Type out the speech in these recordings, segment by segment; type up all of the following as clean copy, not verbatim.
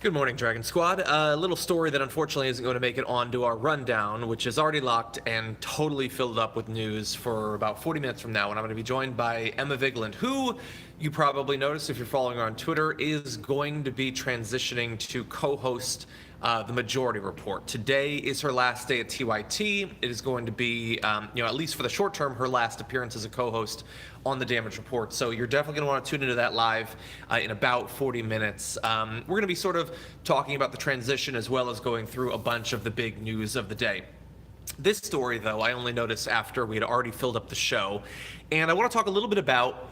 Good morning, Dragon Squad. A little story that unfortunately isn't going to make it onto our rundown, which is already locked and totally filled up with news for about 40 minutes from now, and I'm going to be joined by Emma Vigeland, who you probably noticed if you're following her on Twitter, is going to be transitioning to co-host the Majority Report. Today is her last day at TYT. It is going to be, at least for the short term, her last appearance as a co-host on the Damage Report. So you're definitely going to want to tune into that live in about 40 minutes. We're going to be sort of talking about the transition as well as going through a bunch of the big news of the day. This story, though, I only noticed after we had already filled up the show. And I want to talk a little bit about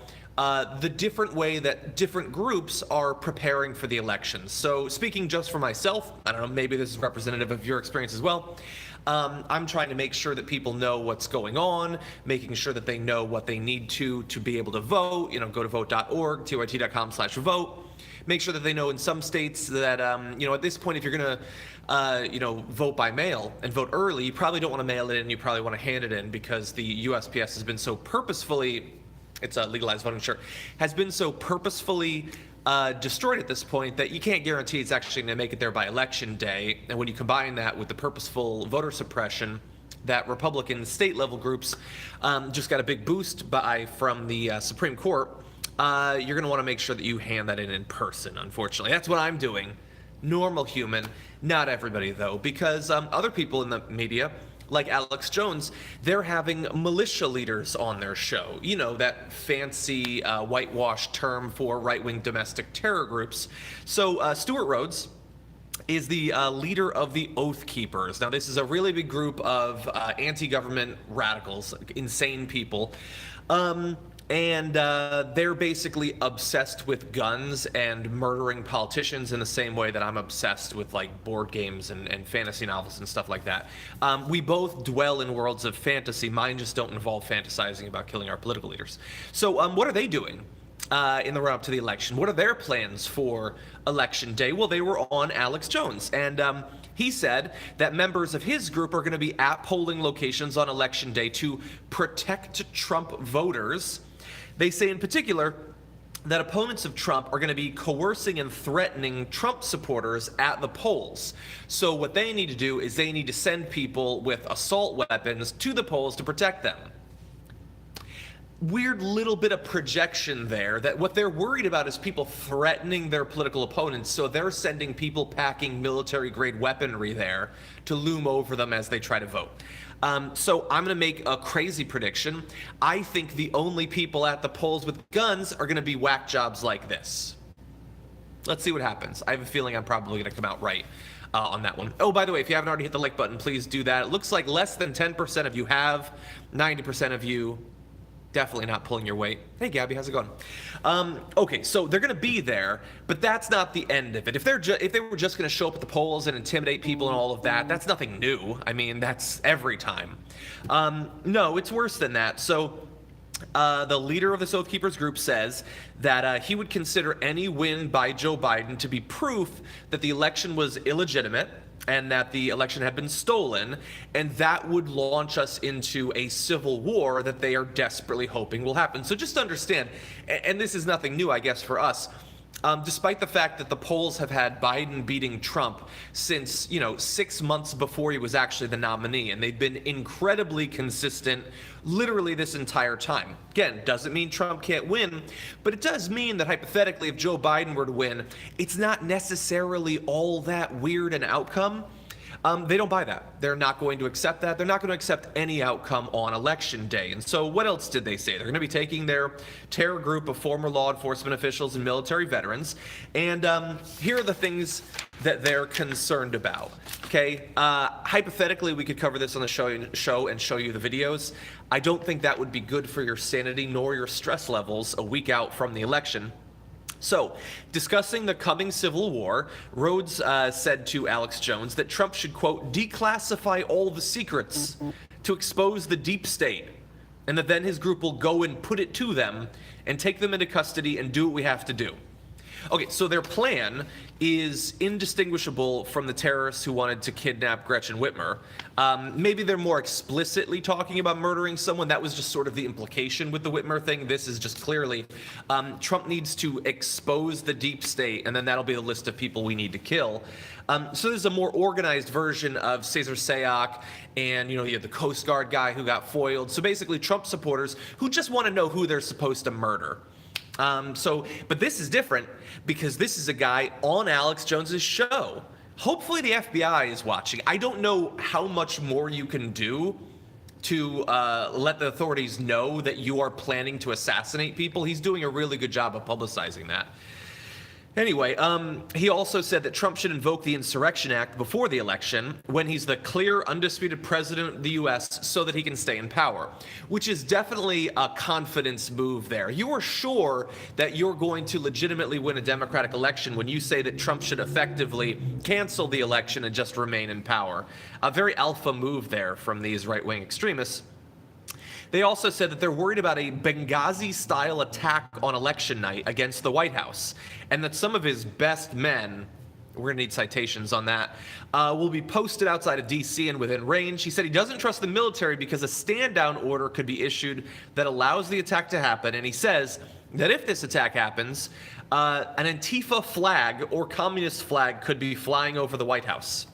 the different way that different groups are preparing for the elections. So speaking just for myself, I don't know, maybe this is representative of your experience as well. I'm trying to make sure that people know what's going on, making sure that they know what they need to be able to vote. Go to vote.org, tyt.com/vote. Make sure that they know in some states that, at this point, if you're going to, vote by mail and vote early, you probably don't want to mail it in. You probably want to hand it in because the USPS has been so purposefully, it's a legalized voting, sure, has been so purposefully destroyed at this point that you can't guarantee it's actually going to make it there by election day. And when you combine that with the purposeful voter suppression that Republican state level groups just got a big boost from the Supreme Court, you're going to want to make sure that you hand that in person, unfortunately. That's what I'm doing. Normal human, not everybody though, because other people in the media, like Alex Jones, they're having militia leaders on their show. You know, that fancy whitewashed term for right-wing domestic terror groups. So Stuart Rhodes is the leader of the Oath Keepers. Now, this is a really big group of anti-government radicals, insane people. And they're basically obsessed with guns and murdering politicians in the same way that I'm obsessed with like board games and fantasy novels and stuff like that. We both dwell in worlds of fantasy. Mine just don't involve fantasizing about killing our political leaders. So what are they doing in the run-up to the election? What are their plans for election day? Well, they were on Alex Jones, and he said that members of his group are going to be at polling locations on election day to protect Trump voters. They say in particular that opponents of Trump are going to be coercing and threatening Trump supporters at the polls. So what they need to do is they need to send people with assault weapons to the polls to protect them. Weird little bit of projection there, that what they're worried about is people threatening their political opponents, so they're sending people packing military-grade weaponry there to loom over them as they try to vote. So I'm going to make a crazy prediction. I think the only people at the polls with guns are going to be whack jobs like this. Let's see what happens. I have a feeling I'm probably going to come out right on that one. Oh, by the way, if you haven't already hit the like button, please do that. It looks like less than 10% of you have, 90% of you definitely not pulling your weight. Hey, Gabby, how's it going? Okay, so they're going to be there, but that's not the end of it. If they were just going to show up at the polls and intimidate people and all of that, that's nothing new. I mean, that's every time. No, it's worse than that. So the leader of this Oath Keepers group says that he would consider any win by Joe Biden to be proof that the election was illegitimate and that the election had been stolen, and that would launch us into a civil war that they are desperately hoping will happen. So just understand, and this is nothing new, I guess, for us, despite the fact that the polls have had Biden beating Trump since, 6 months before he was actually the nominee, and they've been incredibly consistent literally this entire time. Again, doesn't mean Trump can't win, but it does mean that hypothetically, if Joe Biden were to win, it's not necessarily all that weird an outcome. They don't buy that. They're not going to accept that. They're not going to accept any outcome on election day. And so what else did they say? They're going to be taking their terror group of former law enforcement officials and military veterans. And here are the things that they're concerned about. Okay, hypothetically, we could cover this on the show and show you the videos. I don't think that would be good for your sanity nor your stress levels a week out from the election. So, discussing the coming civil war, Rhodes said to Alex Jones that Trump should, quote, declassify all the secrets to expose the deep state, and that then his group will go and put it to them and take them into custody and do what we have to do. Okay, so their plan is indistinguishable from the terrorists who wanted to kidnap Gretchen Whitmer. Maybe they're more explicitly talking about murdering someone. That was just sort of the implication with the Whitmer thing. This is just clearly Trump needs to expose the deep state, and then that'll be the list of people we need to kill. So there's a more organized version of Cesar Sayoc, and you have the Coast Guard guy who got foiled. So basically Trump supporters who just want to know who they're supposed to murder. But this is different because this is a guy on Alex Jones's show. Hopefully the FBI is watching. I don't know how much more you can do to let the authorities know that you are planning to assassinate people. He's doing a really good job of publicizing that. Anyway, he also said that Trump should invoke the Insurrection Act before the election when he's the clear, undisputed president of the U.S. so that he can stay in power, which is definitely a confidence move there. You are sure that you're going to legitimately win a Democratic election when you say that Trump should effectively cancel the election and just remain in power. A very alpha move there from these right-wing extremists. They also said that they're worried about a Benghazi-style attack on election night against the White House, and that some of his best men, we're going to need citations on that, will be posted outside of D.C. and within range. He said he doesn't trust the military because a stand-down order could be issued that allows the attack to happen, and he says that if this attack happens, an Antifa flag or communist flag could be flying over the White House.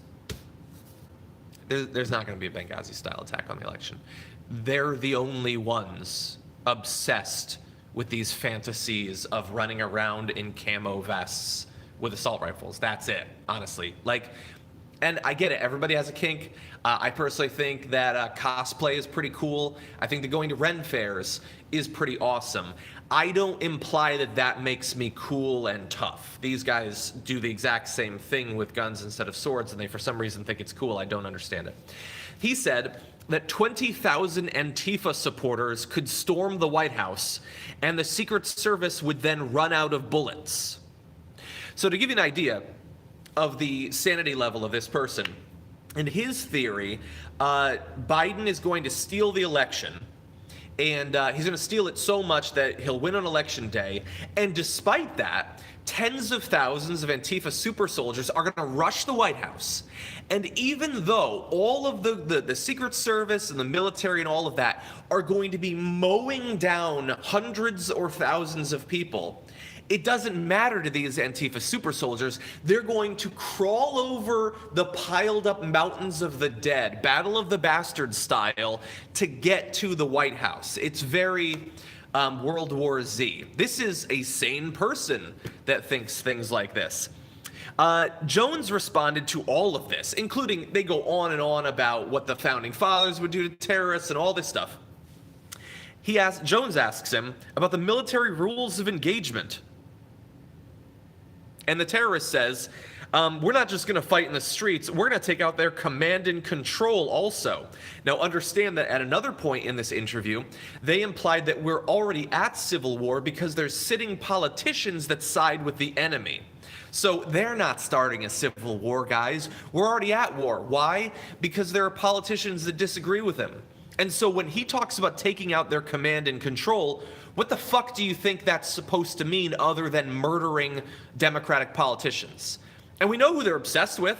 There's not going to be a Benghazi-style attack on the election. They're the only ones obsessed with these fantasies of running around in camo vests with assault rifles. That's it, honestly. And I get it. Everybody has a kink. I personally think that cosplay is pretty cool. I think that going to Ren fairs is pretty awesome. I don't imply that that makes me cool and tough. These guys do the exact same thing with guns instead of swords, and they for some reason think it's cool. I don't understand it. He said that 20,000 Antifa supporters could storm the White House, and the Secret Service would then run out of bullets. So to give you an idea of the sanity level of this person, in his theory, Biden is going to steal the election, and he's going to steal it so much that he'll win on election day, and despite that, tens of thousands of Antifa super soldiers are going to rush the White House. And even though all of the Secret Service and the military and all of that are going to be mowing down hundreds or thousands of people, it doesn't matter to these Antifa super soldiers. They're going to crawl over the piled up mountains of the dead, Battle of the Bastards style, to get to the White House. It's very World War Z. This is a sane person that thinks things like this. Jones responded to all of this, including they go on and on about what the founding fathers would do to terrorists and all this stuff. Jones asks him about the military rules of engagement. And the terrorist says, we're not just going to fight in the streets, we're going to take out their command and control also. Now understand that at another point in this interview, they implied that we're already at civil war because there's sitting politicians that side with the enemy. So they're not starting a civil war, guys. We're already at war. Why? Because there are politicians that disagree with him. And so when he talks about taking out their command and control, what the fuck do you think that's supposed to mean other than murdering Democratic politicians? And we know who they're obsessed with.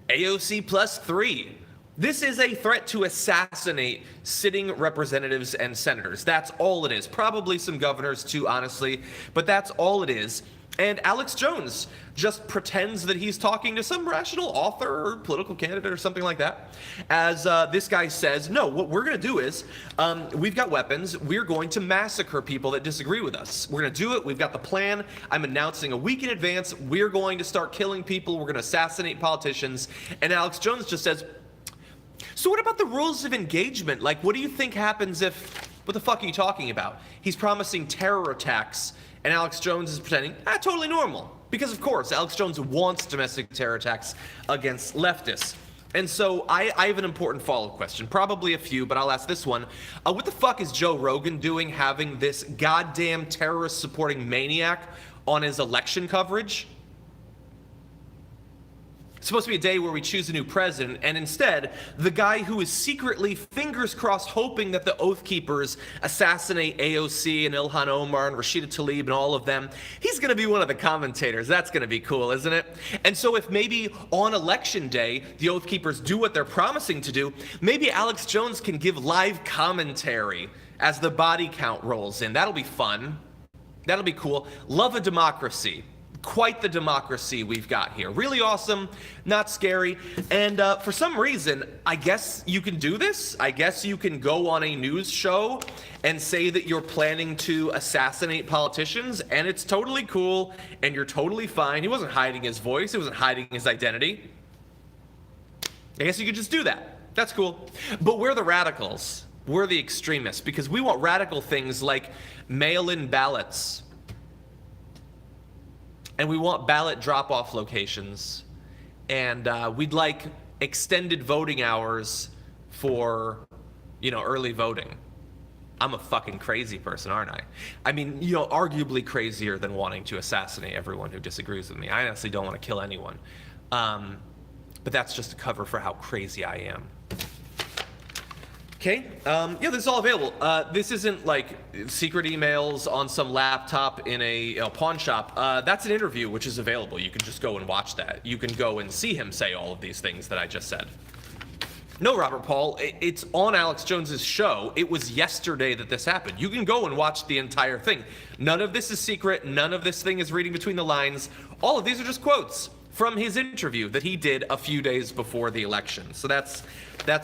AOC plus 3. This is a threat to assassinate sitting representatives and senators. That's all it is. Probably some governors too, honestly, but that's all it is. And Alex Jones just pretends that he's talking to some rational author or political candidate or something like that. As this guy says, no, what we're going to do is we've got weapons. We're going to massacre people that disagree with us. We're going to do it. We've got the plan. I'm announcing a week in advance. We're going to start killing people. We're going to assassinate politicians. And Alex Jones just says, so what about the rules of engagement? Like, what do you think happens if, what the fuck are you talking about? He's promising terror attacks. And Alex Jones is pretending, totally normal. Because, of course, Alex Jones wants domestic terror attacks against leftists. And so I have an important follow-up question. Probably a few, but I'll ask this one. What the fuck is Joe Rogan doing having this goddamn terrorist-supporting maniac on his election coverage? It's supposed to be a day where we choose a new president, and instead, the guy who is secretly, fingers crossed, hoping that the Oath Keepers assassinate AOC and Ilhan Omar and Rashida Tlaib and all of them, he's going to be one of the commentators. That's going to be cool, isn't it? And so if maybe on election day, the Oath Keepers do what they're promising to do, maybe Alex Jones can give live commentary as the body count rolls in. That'll be fun. That'll be cool. Love a democracy. Quite the democracy we've got here. Really awesome, not scary, and for some reason, I guess you can do this. I guess you can go on a news show and say that you're planning to assassinate politicians, and it's totally cool, and you're totally fine. He wasn't hiding his voice. He wasn't hiding his identity. I guess you could just do that. That's cool. But we're the radicals. We're the extremists, because we want radical things like mail-in ballots. And we want ballot drop-off locations. And we'd like extended voting hours for, early voting. I'm a fucking crazy person, aren't I? I mean, arguably crazier than wanting to assassinate everyone who disagrees with me. I honestly don't want to kill anyone. But that's just a cover for how crazy I am. Okay, this is all available. This isn't like secret emails on some laptop in a pawn shop. That's an interview which is available. You can just go and watch that. You can go and see him say all of these things that I just said. No, Robert Paul, it's on Alex Jones's show. It was yesterday that this happened. You can go and watch the entire thing. None of this is secret. None of this thing is reading between the lines. All of these are just quotes from his interview that he did a few days before the election. So that's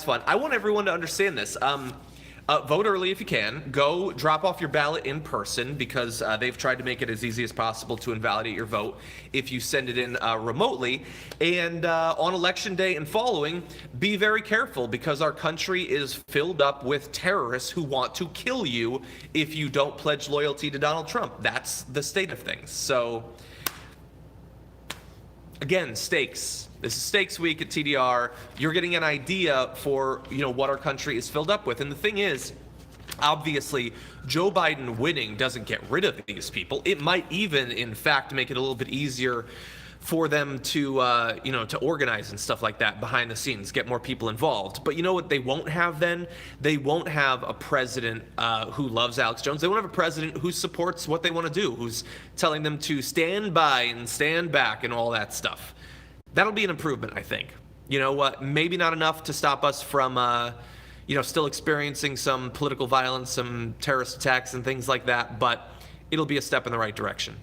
fun. I want everyone to understand this. Vote early if you can. Go drop off your ballot in person, because they've tried to make it as easy as possible to invalidate your vote if you send it in remotely. And on election day and following, be very careful, because our country is filled up with terrorists who want to kill you if you don't pledge loyalty to Donald Trump. That's the state of things. So again, stakes. This is stakes week at TDR. You're getting an idea for, what our country is filled up with. And the thing is, obviously, Joe Biden winning doesn't get rid of these people. It might even, in fact, make it a little bit easier for them to, to organize and stuff like that behind the scenes, get more people involved. But you know what they won't have then? They won't have a president who loves Alex Jones. They won't have a president who supports what they want to do, who's telling them to stand by and stand back and all that stuff. That'll be an improvement, I think. You know what? Maybe not enough to stop us from, still experiencing some political violence, some terrorist attacks and things like that, but it'll be a step in the right direction.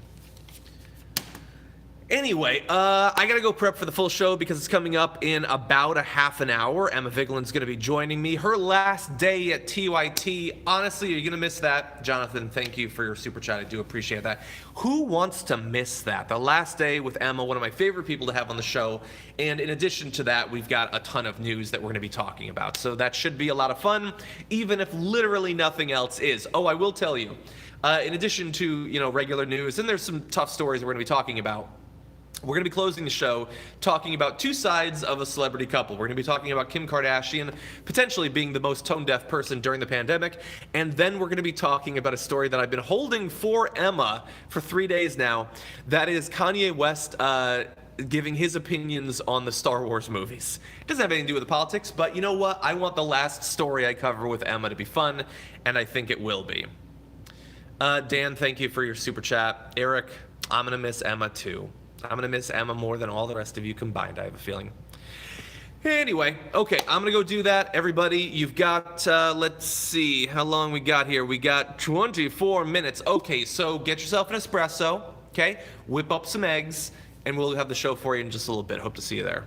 Anyway, I gotta go prep for the full show because it's coming up in about a half an hour. Emma Vigeland's gonna be joining me. Her last day at TYT. Honestly, you're gonna miss that. Jonathan, thank you for your super chat. I do appreciate that. Who wants to miss that? The last day with Emma, one of my favorite people to have on the show. And in addition to that, we've got a ton of news that we're gonna be talking about. So that should be a lot of fun, even if literally nothing else is. Oh, I will tell you, in addition to, regular news, and there's some tough stories we're gonna be talking about. We're going to be closing the show talking about two sides of a celebrity couple. We're going to be talking about Kim Kardashian potentially being the most tone-deaf person during the pandemic. And then we're going to be talking about a story that I've been holding for Emma for 3 days now. That is Kanye West giving his opinions on the Star Wars movies. It doesn't have anything to do with the politics, but you know what? I want the last story I cover with Emma to be fun, and I think it will be. Dan, thank you for your super chat. Eric, I'm going to miss Emma too. I'm going to miss Emma more than all the rest of you combined, I have a feeling. Anyway, okay, I'm going to go do that. Everybody, you've got, let's see, how long we got here? We got 24 minutes. Okay, so get yourself an espresso, okay? Whip up some eggs, and we'll have the show for you in just a little bit. Hope to see you there.